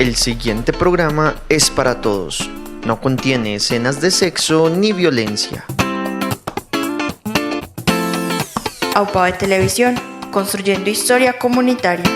El siguiente programa es para todos. No contiene escenas de sexo ni violencia. AUPA de Televisión, construyendo historia comunitaria.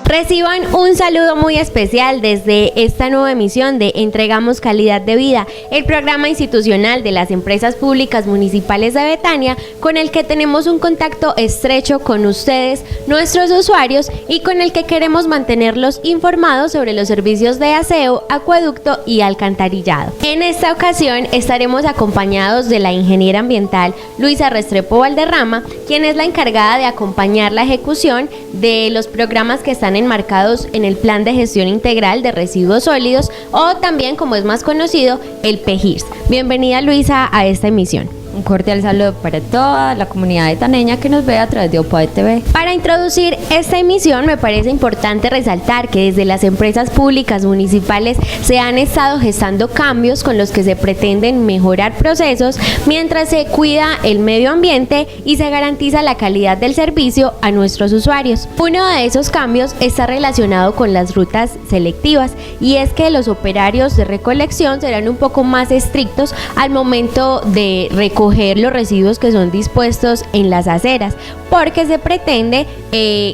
Reciban un saludo muy especial desde esta nueva emisión de Entregamos Calidad de Vida, el programa institucional de las empresas públicas municipales de Betania, con el que tenemos un contacto estrecho con ustedes, nuestros usuarios, y con el que queremos mantenerlos informados sobre los servicios de aseo, acueducto y alcantarillado. En esta ocasión estaremos acompañados de la ingeniera ambiental Luisa Restrepo Valderrama, quien es la encargada de acompañar la ejecución de los programas que están enmarcados en el Plan de Gestión Integral de Residuos Sólidos, o también, como es más conocido, el PGIRS. Bienvenida, Luisa, a esta emisión. Un cordial saludo para toda la comunidad etaneña que nos ve a través de AUPA de TV. Para introducir esta emisión, me parece importante resaltar que desde las empresas públicas municipales se han estado gestando cambios con los que se pretenden mejorar procesos mientras se cuida el medio ambiente y se garantiza la calidad del servicio a nuestros usuarios. Uno de esos cambios está relacionado con las rutas selectivas, y es que los operarios de recolección serán un poco más estrictos al momento de recoger los residuos que son dispuestos en las aceras, porque se pretende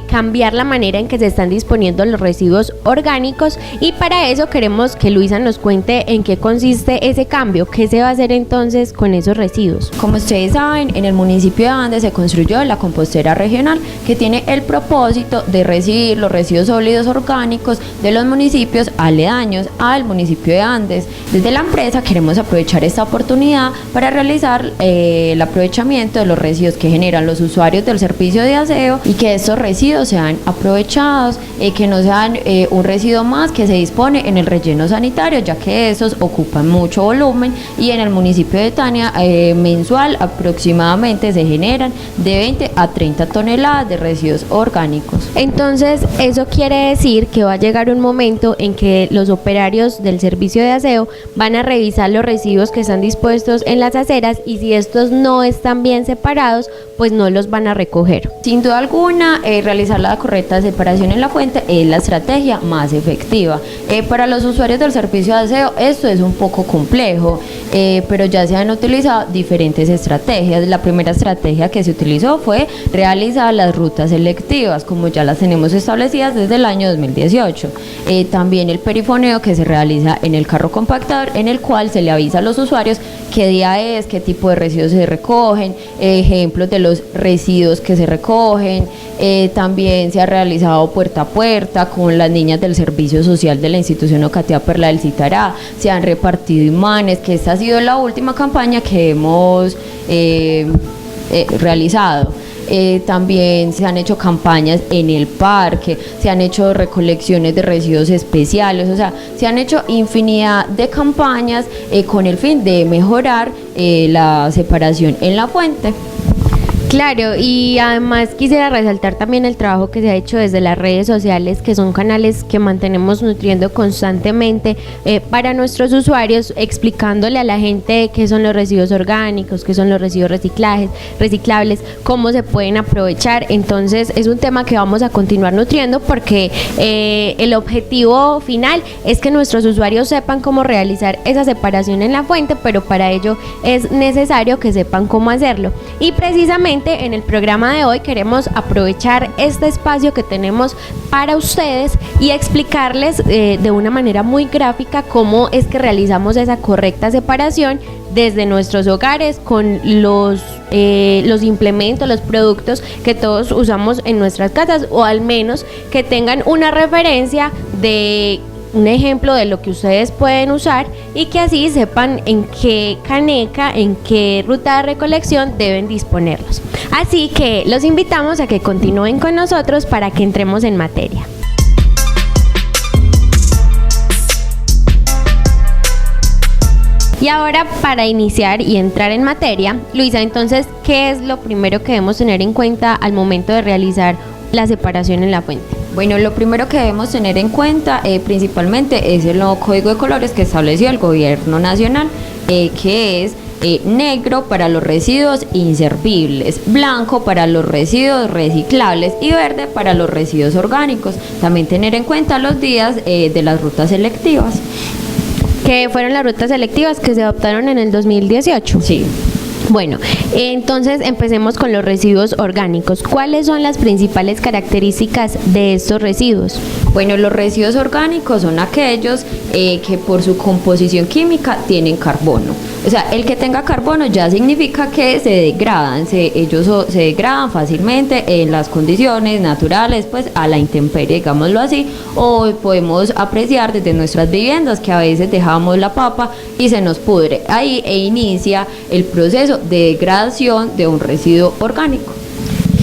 cambiar la manera en que se están disponiendo los residuos orgánicos, y para eso queremos que Luisa nos cuente en qué consiste ese cambio. ¿Qué se va a hacer entonces con esos residuos? Como ustedes saben, en el municipio de Andes se construyó la compostera regional, que tiene el propósito de recibir los residuos sólidos orgánicos de los municipios aledaños al municipio de Andes. Desde la empresa queremos aprovechar esta oportunidad para realizar el aprovechamiento de los residuos que generan los usuarios del servicio de aseo, y que estos residuos sean aprovechados, que no sean un residuo más que se dispone en el relleno sanitario, ya que esos ocupan mucho volumen, y en el municipio de Betania mensual aproximadamente se generan de 20 a 30 toneladas de residuos orgánicos. Entonces, eso quiere decir que va a llegar un momento en que los operarios del servicio de aseo van a revisar los residuos que están dispuestos en las aceras, y si estos no están bien separados, pues no los van a recoger. Sin duda alguna, realizar la correcta separación en la fuente es la estrategia más efectiva. Para los usuarios del servicio de aseo esto es un poco complejo, pero ya se han utilizado diferentes estrategias. La primera estrategia que se utilizó fue realizar las rutas selectivas, como ya las tenemos establecidas desde el año 2018. También el perifoneo, que se realiza en el carro compactador, en el cual se le avisa a los usuarios qué día es, qué tipo de residuos se recogen, ejemplos de los residuos que se recogen. También se ha realizado puerta a puerta con las niñas del servicio social de la institución educativa Perla del Citará. Se han repartido imanes, que esta ha sido la última campaña que hemos realizado. También se han hecho campañas en el parque, se han hecho recolecciones de residuos especiales, o sea, se han hecho infinidad de campañas con el fin de mejorar la separación en la fuente. Claro, y además quisiera resaltar también el trabajo que se ha hecho desde las redes sociales, que son canales que mantenemos nutriendo constantemente para nuestros usuarios, explicándole a la gente qué son los residuos orgánicos, qué son los residuos reciclables, cómo se pueden aprovechar. Entonces es un tema que vamos a continuar nutriendo, porque el objetivo final es que nuestros usuarios sepan cómo realizar esa separación en la fuente, pero para ello es necesario que sepan cómo hacerlo. Y precisamente en el programa de hoy queremos aprovechar este espacio que tenemos para ustedes y explicarles de una manera muy gráfica cómo es que realizamos esa correcta separación desde nuestros hogares con los implementos, los productos que todos usamos en nuestras casas, o al menos que tengan una referencia de un ejemplo de lo que ustedes pueden usar, y que así sepan en qué caneca, en qué ruta de recolección deben disponerlos. Así que los invitamos a que continúen con nosotros para que entremos en materia. Y ahora, para iniciar y entrar en materia, Luisa, entonces, ¿qué es lo primero que debemos tener en cuenta al momento de realizar la separación en la fuente? Bueno, lo primero que debemos tener en cuenta principalmente es el nuevo código de colores que estableció el gobierno nacional, que es negro para los residuos inservibles, blanco para los residuos reciclables y verde para los residuos orgánicos. También tener en cuenta los días de las rutas selectivas. Que fueron las rutas selectivas que se adoptaron en el 2018. Sí. Bueno, entonces empecemos con los residuos orgánicos. ¿Cuáles son las principales características de estos residuos? Bueno, los residuos orgánicos son aquellos que por su composición química tienen carbono. O sea, el que tenga carbono ya significa que se degradan, ellos se degradan fácilmente en las condiciones naturales, pues a la intemperie, digámoslo así, o podemos apreciar desde nuestras viviendas que a veces dejamos la papa y se nos pudre. Ahí inicia el proceso de degradación de un residuo orgánico.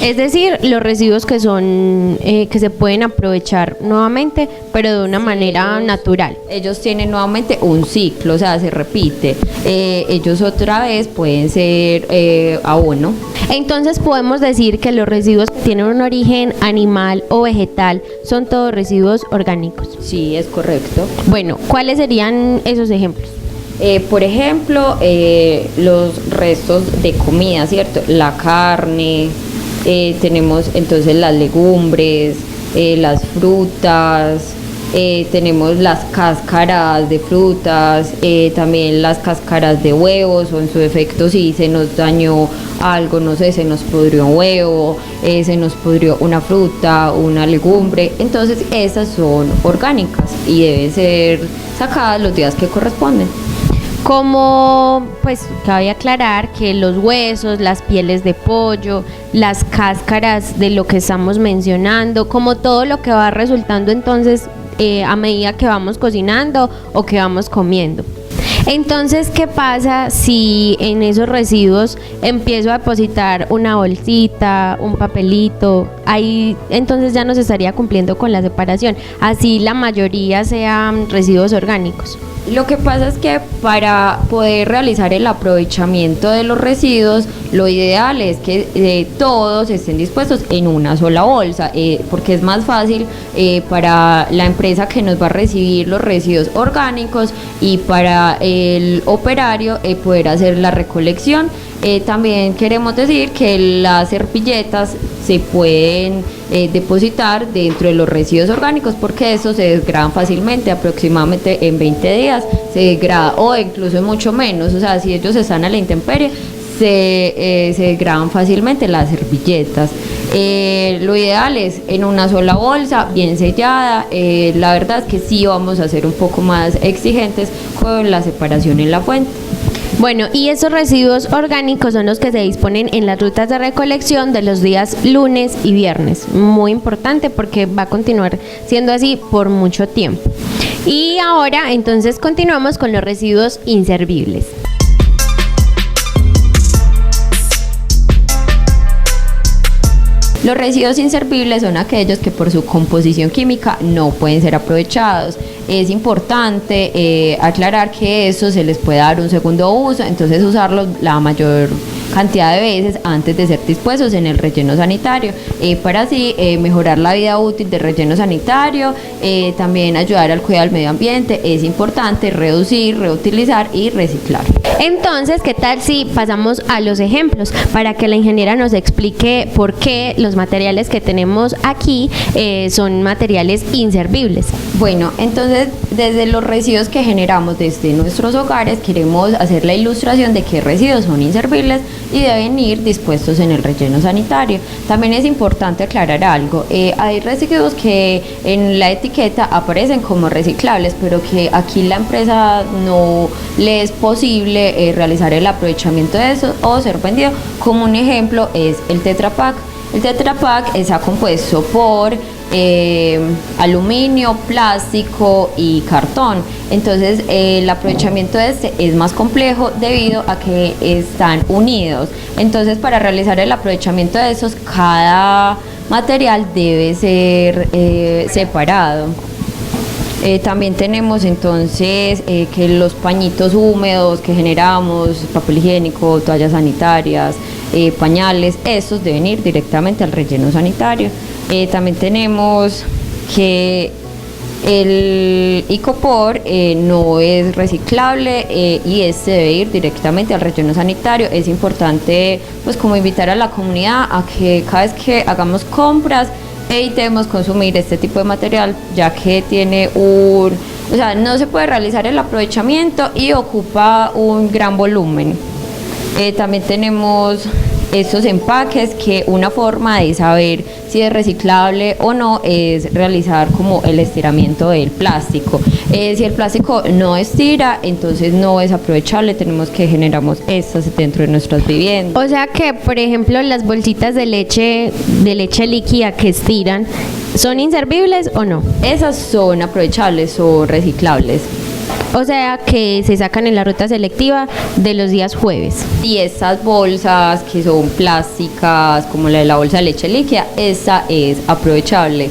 Es decir, los residuos que son que se pueden aprovechar nuevamente, pero de una manera natural. Ellos tienen nuevamente un ciclo, o sea, se repite. Ellos otra vez pueden ser abono. Entonces podemos decir que los residuos que tienen un origen animal o vegetal son todos residuos orgánicos. Sí, es correcto. Bueno, ¿cuáles serían esos ejemplos? Por ejemplo, los restos de comida, ¿cierto? La carne. Tenemos entonces las legumbres, las frutas, tenemos las cáscaras de frutas, también las cáscaras de huevos, o en su defecto si se nos dañó algo, no sé, se nos pudrió un huevo, se nos pudrió una fruta, una legumbre, entonces esas son orgánicas y deben ser sacadas los días que corresponden. Como, pues, cabe aclarar que los huesos, las pieles de pollo, las cáscaras de lo que estamos mencionando, como todo lo que va resultando entonces a medida que vamos cocinando o que vamos comiendo. Entonces, ¿qué pasa si en esos residuos empiezo a depositar una bolsita, un papelito? Ahí entonces ya no se estaría cumpliendo con la separación, así la mayoría sean residuos orgánicos. Lo que pasa es que para poder realizar el aprovechamiento de los residuos, lo ideal es que todos estén dispuestos en una sola bolsa, porque es más fácil para la empresa que nos va a recibir los residuos orgánicos y para el operario poder hacer la recolección. También queremos decir que las servilletas se pueden depositar dentro de los residuos orgánicos porque estos se degradan fácilmente, aproximadamente en 20 días se degrada, o incluso en mucho menos. O sea, si ellos están a la intemperie se degradan fácilmente las servilletas. Lo ideal es en una sola bolsa, bien sellada. La verdad es que sí vamos a ser un poco más exigentes con la separación en la fuente. Bueno, y esos residuos orgánicos son los que se disponen en las rutas de recolección de los días lunes y viernes. Muy importante porque va a continuar siendo así por mucho tiempo. Y ahora entonces continuamos con los residuos inservibles. Los residuos inservibles son aquellos que por su composición química no pueden ser aprovechados. Es importante aclarar que eso se les puede dar un segundo uso, entonces usarlos la mayor cantidad de veces antes de ser dispuestos en el relleno sanitario, para así mejorar la vida útil del relleno sanitario, también ayudar al cuidado del medio ambiente. Es importante reducir, reutilizar y reciclar. Entonces, ¿qué tal si pasamos a los ejemplos para que la ingeniera nos explique por qué los materiales que tenemos aquí son materiales inservibles? Bueno, entonces desde los residuos que generamos desde nuestros hogares queremos hacer la ilustración de qué residuos son inservibles y deben ir dispuestos en el relleno sanitario. También es importante aclarar algo, hay residuos que en la etiqueta aparecen como reciclables, pero que aquí la empresa no le es posible realizar el aprovechamiento de eso o ser vendido. Como un ejemplo es el Tetra Pak. El Tetra Pak está compuesto por aluminio, plástico y cartón. Entonces el aprovechamiento de este es más complejo debido a que están unidos. Entonces, para realizar el aprovechamiento de esos, cada material debe ser separado. También tenemos entonces que los pañitos húmedos que generamos, papel higiénico, toallas sanitarias, pañales, estos deben ir directamente al relleno sanitario. También tenemos que el icopor no es reciclable y este debe ir directamente al relleno sanitario. Es importante pues como invitar a la comunidad a que cada vez que hagamos compras evitemos consumir este tipo de material, ya que no se puede realizar el aprovechamiento y ocupa un gran volumen. También tenemos estos empaques, que una forma de saber si es reciclable o no es realizar como el estiramiento del plástico. Si el plástico no estira, entonces no es aprovechable, tenemos que generamos estas dentro de nuestras viviendas. O sea que, por ejemplo, las bolsitas de leche líquida que estiran, ¿son inservibles o no? Esas son aprovechables o reciclables. O sea que se sacan en la ruta selectiva de los días jueves. Y estas bolsas que son plásticas, como la de la bolsa de leche líquida, esa es aprovechable,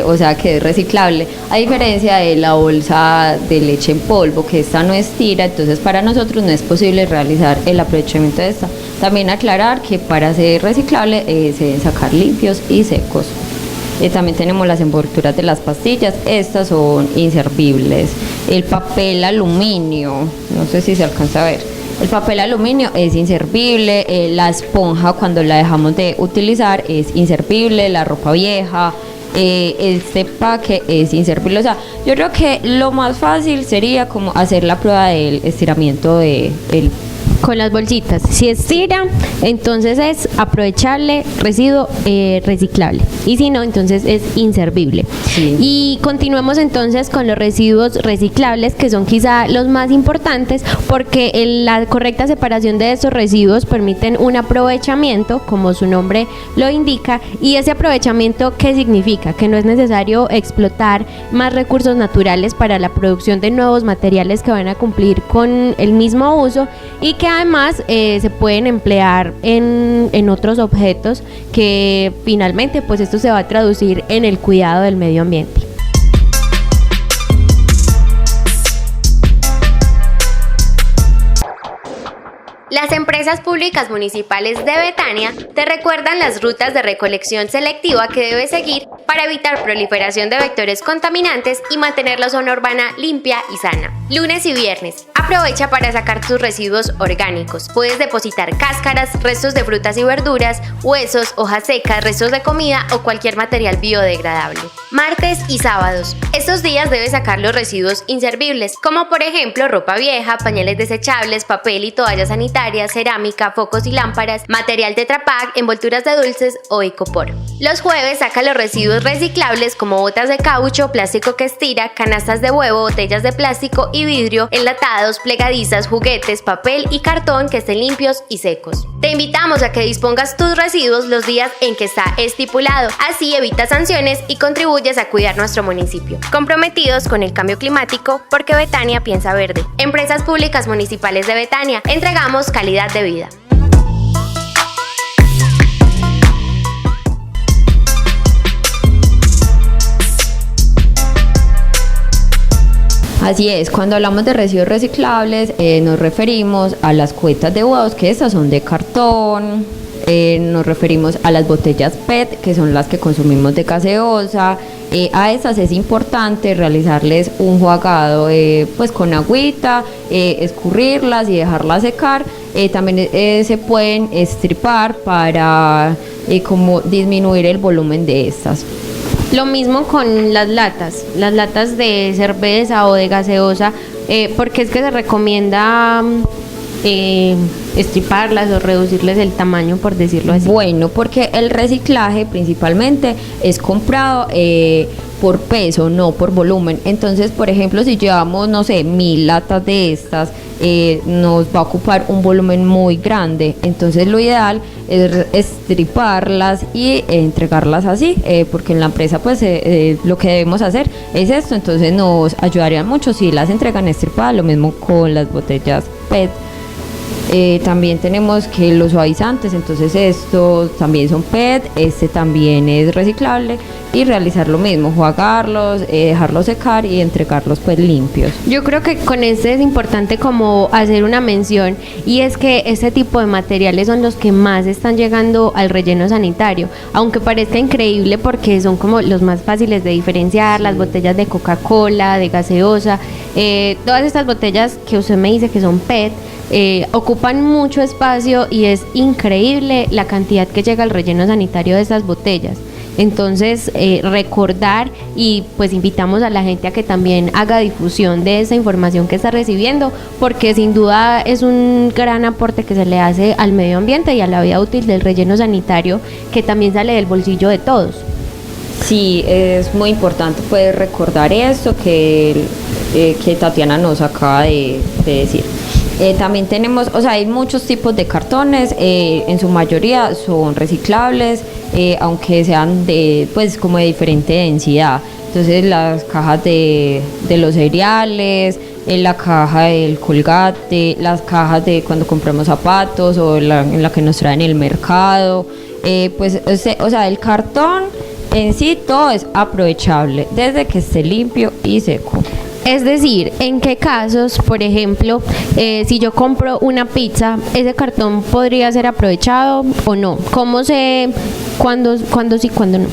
o sea que es reciclable. A diferencia de la bolsa de leche en polvo, que esta no estira, entonces para nosotros no es posible realizar el aprovechamiento de esta. También aclarar que para ser reciclable se deben sacar limpios y secos. También tenemos las envolturas de las pastillas, estas son inservibles. El papel aluminio, no sé si se alcanza a ver, el papel aluminio es inservible, la esponja cuando la dejamos de utilizar es inservible, la ropa vieja, este empaque es inservible. O sea, yo creo que lo más fácil sería como hacer la prueba del estiramiento del con las bolsitas. Si estira, entonces es aprovechable, residuo reciclable. Y si no, entonces es inservible. Sí. Y continuemos entonces con los residuos reciclables, que son quizá los más importantes, porque la correcta separación de estos residuos permiten un aprovechamiento, como su nombre lo indica. Y ese aprovechamiento, ¿qué significa? Que no es necesario explotar más recursos naturales para la producción de nuevos materiales que van a cumplir con el mismo uso, y que además se pueden emplear en otros objetos, que finalmente pues esto se va a traducir en el cuidado del medio ambiente. Las empresas públicas municipales de Betania te recuerdan las rutas de recolección selectiva que debes seguir para evitar proliferación de vectores contaminantes y mantener la zona urbana limpia y sana. Lunes y viernes, aprovecha para sacar tus residuos orgánicos. Puedes depositar cáscaras, restos de frutas y verduras, huesos, hojas secas, restos de comida o cualquier material biodegradable. Martes y sábados, estos días debes sacar los residuos inservibles, como por ejemplo ropa vieja, pañales desechables, papel y toallas sanitarias, cerámica, focos y lámparas, material Tetra Pak, envolturas de dulces o icopor. Los jueves saca los residuos reciclables como botas de caucho, plástico que estira, canastas de huevo, botellas de plástico y vidrio, enlatados, plegadizas, juguetes, papel y cartón que estén limpios y secos. Te invitamos a que dispongas tus residuos los días en que está estipulado, así evitas sanciones y contribuyes a cuidar nuestro municipio. Comprometidos con el cambio climático, porque Betania piensa verde. Empresas Públicas Municipales de Betania, entregamos calidad de vida. Así es, cuando hablamos de residuos reciclables nos referimos a las cubetas de huevos, que estas son de cartón, nos referimos a las botellas PET, que son las que consumimos de gaseosa. A estas es importante realizarles un enjuagado pues con agüita, escurrirlas y dejarlas secar. También se pueden estripar para como disminuir el volumen de estas. Lo mismo con las latas de cerveza o de gaseosa, porque es que se recomienda estriparlas o reducirles el tamaño, por decirlo así. Bueno, porque el reciclaje principalmente es comprado por peso, no por volumen. Entonces, por ejemplo, si llevamos, no sé, 1000 latas de estas, nos va a ocupar un volumen muy grande. Entonces, lo ideal es estriparlas y entregarlas así, porque en la empresa, pues, lo que debemos hacer es esto. Entonces, nos ayudaría mucho si las entregan estripadas. Lo mismo con las botellas PET. También tenemos que los suavizantes, entonces estos también son PET, este también es reciclable, y realizar lo mismo, jugarlos, dejarlos secar y entregarlos pues limpios. Yo creo que con este es importante como hacer una mención, y es que este tipo de materiales son los que más están llegando al relleno sanitario, aunque parezca increíble porque son como los más fáciles de diferenciar, las botellas de Coca-Cola, de gaseosa, todas estas botellas que usted me dice que son PET, ocupan mucho espacio y es increíble la cantidad que llega al relleno sanitario de estas botellas. Entonces, recordar, y pues invitamos a la gente a que también haga difusión de esa información que está recibiendo, porque sin duda es un gran aporte que se le hace al medio ambiente y a la vida útil del relleno sanitario, que también sale del bolsillo de todos. Sí, es muy importante pues recordar esto que Tatiana nos acaba de decir. También tenemos, o sea, hay muchos tipos de cartones, en su mayoría son reciclables, aunque sean de, pues, como de diferente densidad. Entonces, las cajas de los cereales, la caja del Colgate, las cajas de cuando compramos zapatos o en la que nos traen el mercado, pues, o sea, el cartón en sí todo es aprovechable desde que esté limpio y seco. Es decir, ¿en qué casos, por ejemplo, si yo compro una pizza, ese cartón podría ser aprovechado o no? ¿Cómo sé cuándo sí, cuándo no?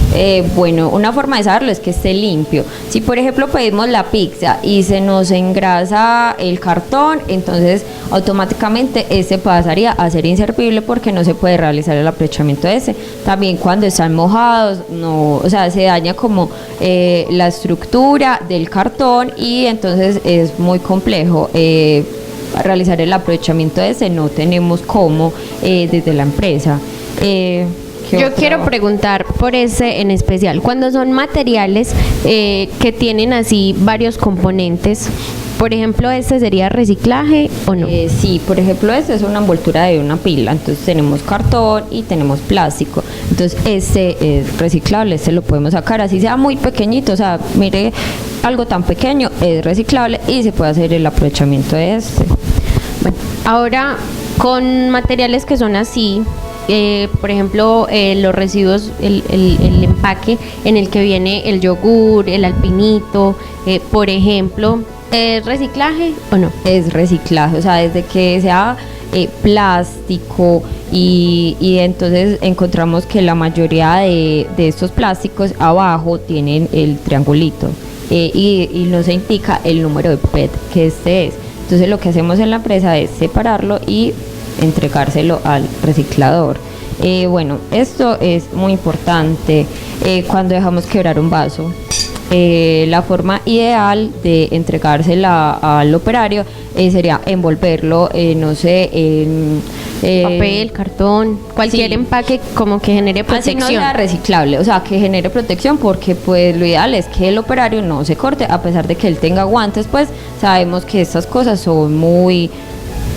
Bueno, una forma de saberlo es que esté limpio. Si, por ejemplo, pedimos la pizza y se nos engrasa el cartón, entonces automáticamente ese pasaría a ser inservible porque no se puede realizar el aprovechamiento de ese. También cuando están mojados, no, o sea, se daña como la estructura del cartón y entonces es muy complejo realizar el aprovechamiento de ese, no tenemos cómo desde la empresa. Yo quiero preguntar por ese en especial, cuando son materiales que tienen así varios componentes, por ejemplo, ¿este sería reciclaje o no? Sí, por ejemplo, este es una envoltura de una pila, entonces tenemos cartón y tenemos plástico, entonces este es reciclable, este lo podemos sacar, así sea muy pequeñito, o sea, mire, algo tan pequeño es reciclable y se puede hacer el aprovechamiento de este. Bueno, ahora con materiales que son así, por ejemplo, los residuos, el empaque en el que viene el yogur, el alpinito, por ejemplo, ¿es reciclaje o no? Es reciclaje, o sea, desde que sea plástico y entonces encontramos que la mayoría de estos plásticos abajo tienen el triangulito y no se indica el número de PET que este es. Entonces lo que hacemos en la empresa es separarlo y entregárselo al reciclador. Bueno, esto es muy importante cuando dejamos quebrar un vaso. La forma ideal de entregársela al operario sería envolverlo, no sé, en papel, cartón, cualquier sí, empaque como que genere protección. Así no sea reciclable, o sea, que genere protección, porque pues lo ideal es que el operario no se corte, a pesar de que él tenga guantes, pues sabemos que estas cosas son muy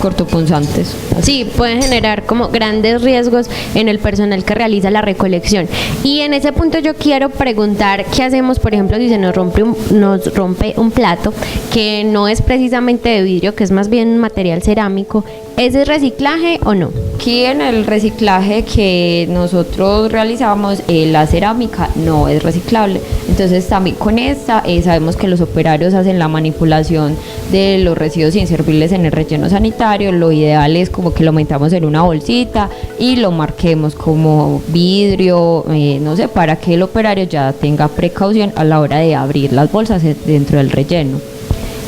cortopunzantes. Sí, pueden generar como grandes riesgos en el personal que realiza la recolección. Y en ese punto yo quiero preguntar qué hacemos, por ejemplo, si se nos rompe un plato que no es precisamente de vidrio, que es más bien un material cerámico. ¿Ese es reciclaje o no? Aquí en el reciclaje que nosotros realizamos, la cerámica no es reciclable. Entonces también con esta sabemos que los operarios hacen la manipulación de los residuos inservibles en el relleno sanitario. Lo ideal es como que lo metamos en una bolsita y lo marquemos como vidrio, no sé, para que el operario ya tenga precaución a la hora de abrir las bolsas dentro del relleno.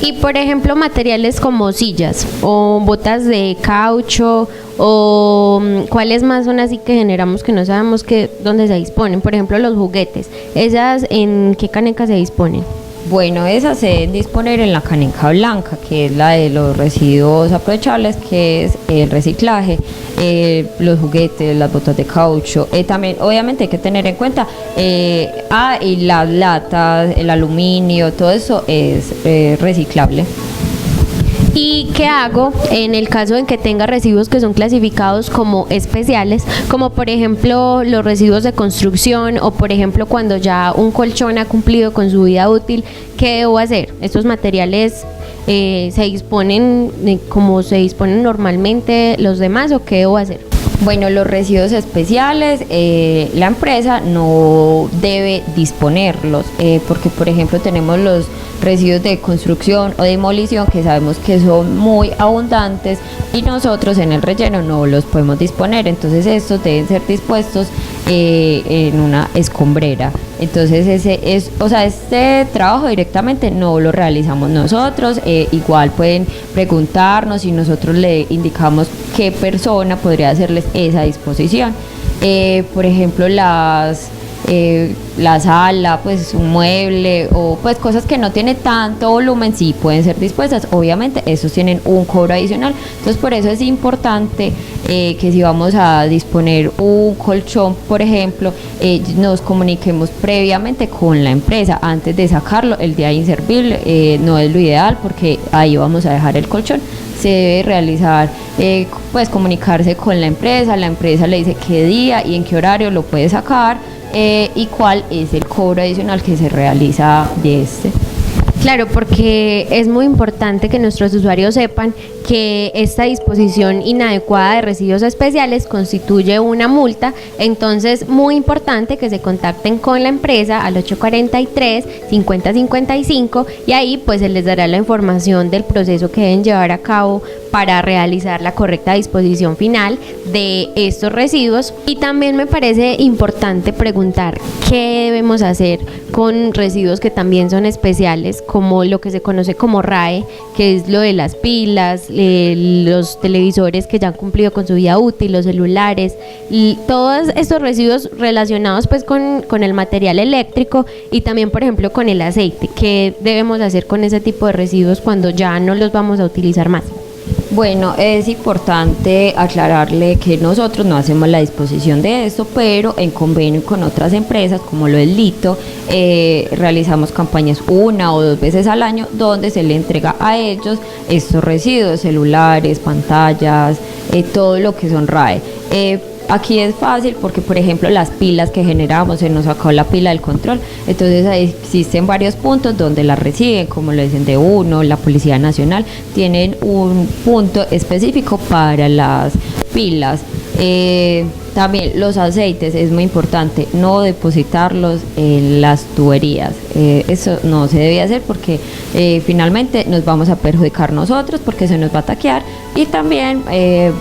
Y por ejemplo, materiales como sillas o botas de caucho, o cuáles más son así que generamos que no sabemos dónde se disponen. Por ejemplo, los juguetes, ¿esas en qué caneca se disponen? Bueno, esas se deben disponer en la caneca blanca, que es la de los residuos aprovechables, que es el reciclaje, los juguetes, las botas de caucho. También, obviamente, hay que tener en cuenta, y las latas, el aluminio, todo eso es reciclable. ¿Y qué hago en el caso en que tenga residuos que son clasificados como especiales, como por ejemplo los residuos de construcción, o por ejemplo cuando ya un colchón ha cumplido con su vida útil? ¿Qué debo hacer? ¿Estos materiales se disponen como se disponen normalmente los demás, o qué debo hacer? Bueno, los residuos especiales, la empresa no debe disponerlos, porque por ejemplo tenemos los residuos de construcción o demolición que sabemos que son muy abundantes y nosotros en el relleno no los podemos disponer, entonces estos deben ser dispuestos en una escombrera. Entonces este trabajo directamente no lo realizamos nosotros, igual pueden preguntarnos y nosotros le indicamos qué persona podría hacerles esa disposición. Por ejemplo, la sala, pues un mueble o pues cosas que no tienen tanto volumen sí pueden ser dispuestas, obviamente esos tienen un cobro adicional, entonces por eso es importante que si vamos a disponer un colchón, por ejemplo, nos comuniquemos previamente con la empresa antes de sacarlo. El día inservible no es lo ideal porque ahí vamos a dejar el colchón. Se debe realizar, pues comunicarse con la empresa le dice qué día y en qué horario lo puede sacar, y cuál es el cobro adicional que se realiza de este. Claro, porque es muy importante que nuestros usuarios sepan que esta disposición inadecuada de residuos especiales constituye una multa, entonces muy importante que se contacten con la empresa al 843-5055 y ahí pues se les dará la información del proceso que deben llevar a cabo para realizar la correcta disposición final de estos residuos. Y también me parece importante preguntar qué debemos hacer con residuos que también son especiales, como lo que se conoce como RAE, que es lo de las pilas, los televisores que ya han cumplido con su vida útil, los celulares, y todos estos residuos relacionados pues con el material eléctrico y también por ejemplo con el aceite. ¿Qué debemos hacer con ese tipo de residuos cuando ya no los vamos a utilizar más? Bueno, es importante aclararle que nosotros no hacemos la disposición de esto, pero en convenio con otras empresas como lo del Lito, realizamos campañas 1 o 2 veces al año donde se le entrega a ellos estos residuos, celulares, pantallas, todo lo que son RAE. Aquí es fácil porque, por ejemplo, las pilas que generamos, se nos sacó la pila del control, entonces ahí existen varios puntos donde las reciben, como lo dicen de uno, la Policía Nacional, tienen un punto específico para las pilas. También los aceites, es muy importante no depositarlos en las tuberías, eso no se debe hacer porque finalmente nos vamos a perjudicar nosotros porque se nos va a taquear y también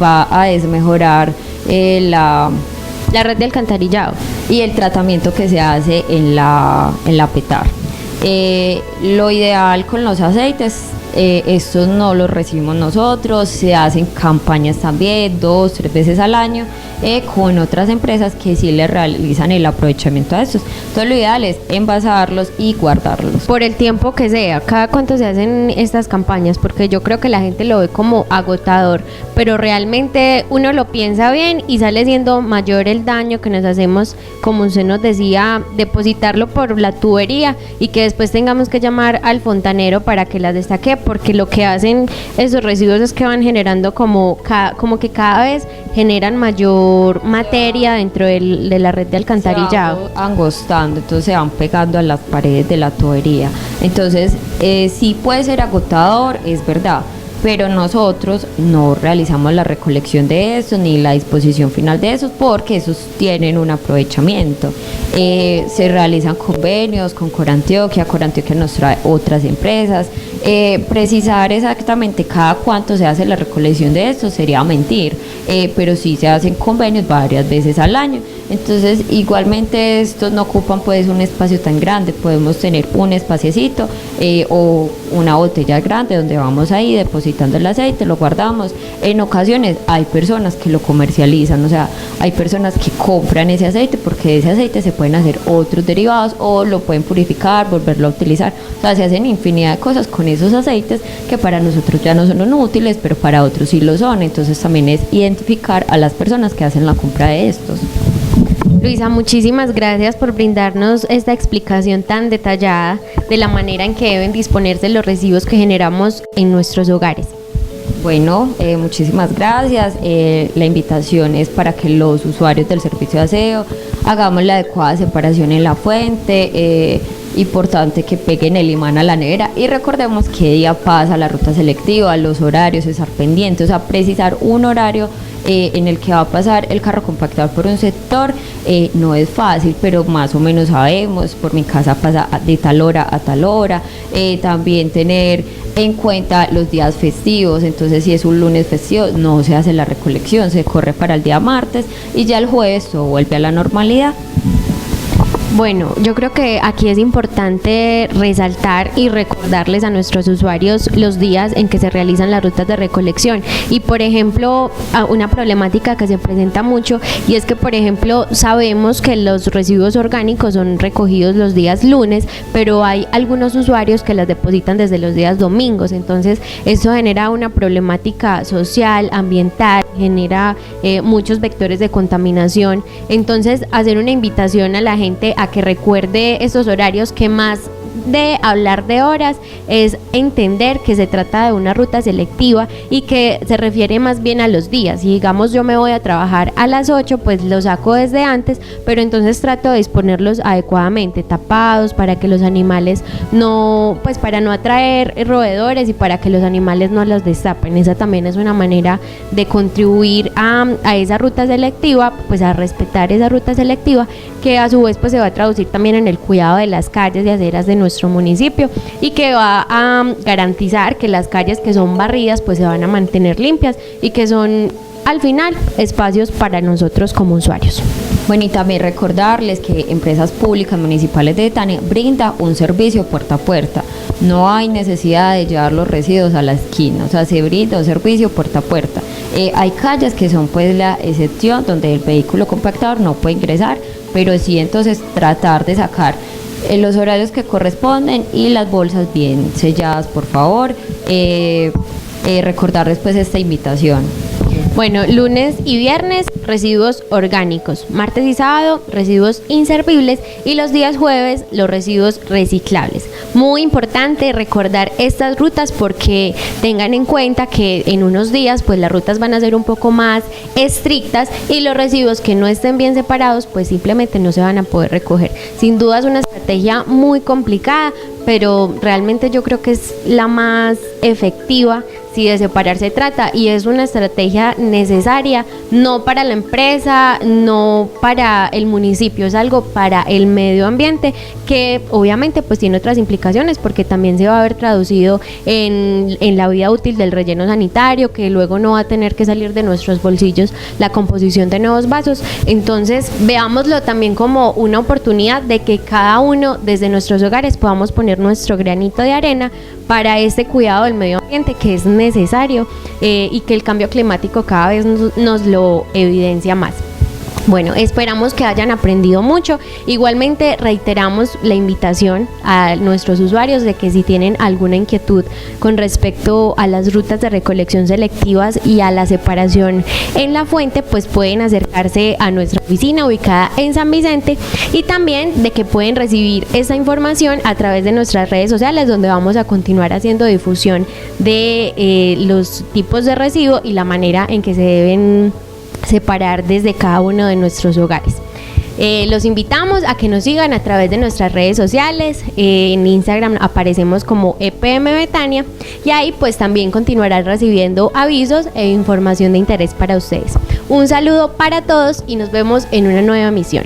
va a desmejorar la red de alcantarillado y el tratamiento que se hace en la petar. Lo ideal con los aceites, estos no los recibimos nosotros, se hacen campañas también 2, 3 veces al año con otras empresas que sí le realizan el aprovechamiento a estos. Entonces lo ideal es envasarlos y guardarlos. Por el tiempo que sea, ¿cada cuánto se hacen estas campañas? Porque yo creo que la gente lo ve como agotador, pero realmente uno lo piensa bien y sale siendo mayor el daño que nos hacemos, como usted nos decía, depositarlo por la tubería y que después tengamos que llamar al fontanero para que las destaque, porque lo que hacen esos residuos es que van generando como que cada vez generan mayor materia dentro de la red de alcantarillado. Se van angostando, entonces se van pegando a las paredes de la tubería. Entonces sí puede ser agotador, es verdad, pero nosotros no realizamos la recolección de esos ni la disposición final de esos porque esos tienen un aprovechamiento. Se realizan convenios con Corantioquia nos trae otras empresas. Precisar exactamente cada cuánto se hace la recolección de estos sería mentir, pero sí se hacen convenios varias veces al año. Entonces igualmente estos no ocupan pues un espacio tan grande, podemos tener un espaciecito o una botella grande donde vamos ahí depositando el aceite, lo guardamos. En ocasiones hay personas que lo comercializan, o sea, hay personas que compran ese aceite porque de ese aceite se pueden hacer otros derivados o lo pueden purificar, volverlo a utilizar, o sea, se hacen infinidad de cosas con esos aceites que para nosotros ya no son útiles, pero para otros sí lo son. Entonces también es identificar a las personas que hacen la compra de estos. Luisa, muchísimas gracias por brindarnos esta explicación tan detallada de la manera en que deben disponerse los residuos que generamos en nuestros hogares. Bueno, muchísimas gracias. La invitación es para que los usuarios del servicio de aseo hagamos la adecuada separación en la fuente, importante que peguen el imán a la nevera y recordemos qué día pasa la ruta selectiva, los horarios, estar pendientes, o sea, precisar un horario en el que va a pasar el carro compactador por un sector. No es fácil, pero más o menos sabemos, por mi casa pasa de tal hora a tal hora. También tener en cuenta los días festivos, entonces si es un lunes festivo no se hace la recolección, se corre para el día martes y ya el jueves todo vuelve a la normalidad. Bueno, yo creo que aquí es importante resaltar y recordarles a nuestros usuarios los días en que se realizan las rutas de recolección. Y por ejemplo, una problemática que se presenta mucho, y es que por ejemplo sabemos que los residuos orgánicos son recogidos los días lunes, pero hay algunos usuarios que las depositan desde los días domingos. Entonces eso genera una problemática social, ambiental, genera muchos vectores de contaminación. Entonces hacer una invitación a la gente a que recuerde esos horarios, que más de hablar de horas es entender que se trata de una ruta selectiva y que se refiere más bien a los días. Si digamos yo me voy a trabajar a las 8, pues lo saco desde antes, pero entonces trato de disponerlos adecuadamente, tapados, para que los animales no, pues para no atraer roedores y para que los animales no los destapen. Esa también es una manera de contribuir a esa ruta selectiva, pues a respetar esa ruta selectiva, que a su vez pues se va a traducir también en el cuidado de las calles y aceras de nuestro municipio, y que va a garantizar que las calles que son barridas pues se van a mantener limpias y que son al final espacios para nosotros como usuarios. Bueno, y también recordarles que Empresas Públicas Municipales de Betania brinda un servicio puerta a puerta. No hay necesidad de llevar los residuos a la esquina, o sea, se brinda un servicio puerta a puerta. Hay calles que son pues la excepción, donde el vehículo compactador no puede ingresar, pero sí entonces tratar de sacar los horarios que corresponden y las bolsas bien selladas, por favor. Recordarles pues esta invitación. Bueno, lunes y viernes residuos orgánicos, martes y sábado residuos inservibles y los días jueves los residuos reciclables. Muy importante recordar estas rutas, porque tengan en cuenta que en unos días pues las rutas van a ser un poco más estrictas y los residuos que no estén bien separados pues simplemente no se van a poder recoger. Sin duda es una estrategia muy complicada, pero realmente yo creo que es la más efectiva si de separar se trata, y es una estrategia necesaria, no para la empresa, no para el municipio, es algo para el medio ambiente, que obviamente pues tiene otras implicaciones, porque también se va a ver traducido en la vida útil del relleno sanitario, que luego no va a tener que salir de nuestros bolsillos la composición de nuevos vasos. Entonces veámoslo también como una oportunidad de que cada uno desde nuestros hogares podamos poner nuestro granito de arena para este cuidado del medio ambiente, que es necesario, y que el cambio climático cada vez nos lo evidencia más. Bueno, esperamos que hayan aprendido mucho. Igualmente reiteramos la invitación a nuestros usuarios de que si tienen alguna inquietud con respecto a las rutas de recolección selectivas y a la separación en la fuente, pues pueden acercarse a nuestra oficina ubicada en San Vicente, y también de que pueden recibir esta información a través de nuestras redes sociales, donde vamos a continuar haciendo difusión de los tipos de residuo y la manera en que se deben separar desde cada uno de nuestros hogares. Los invitamos a que nos sigan a través de nuestras redes sociales. En Instagram aparecemos como EPM Betania, y ahí pues también continuarán recibiendo avisos e información de interés para ustedes. Un saludo para todos y nos vemos en una nueva emisión.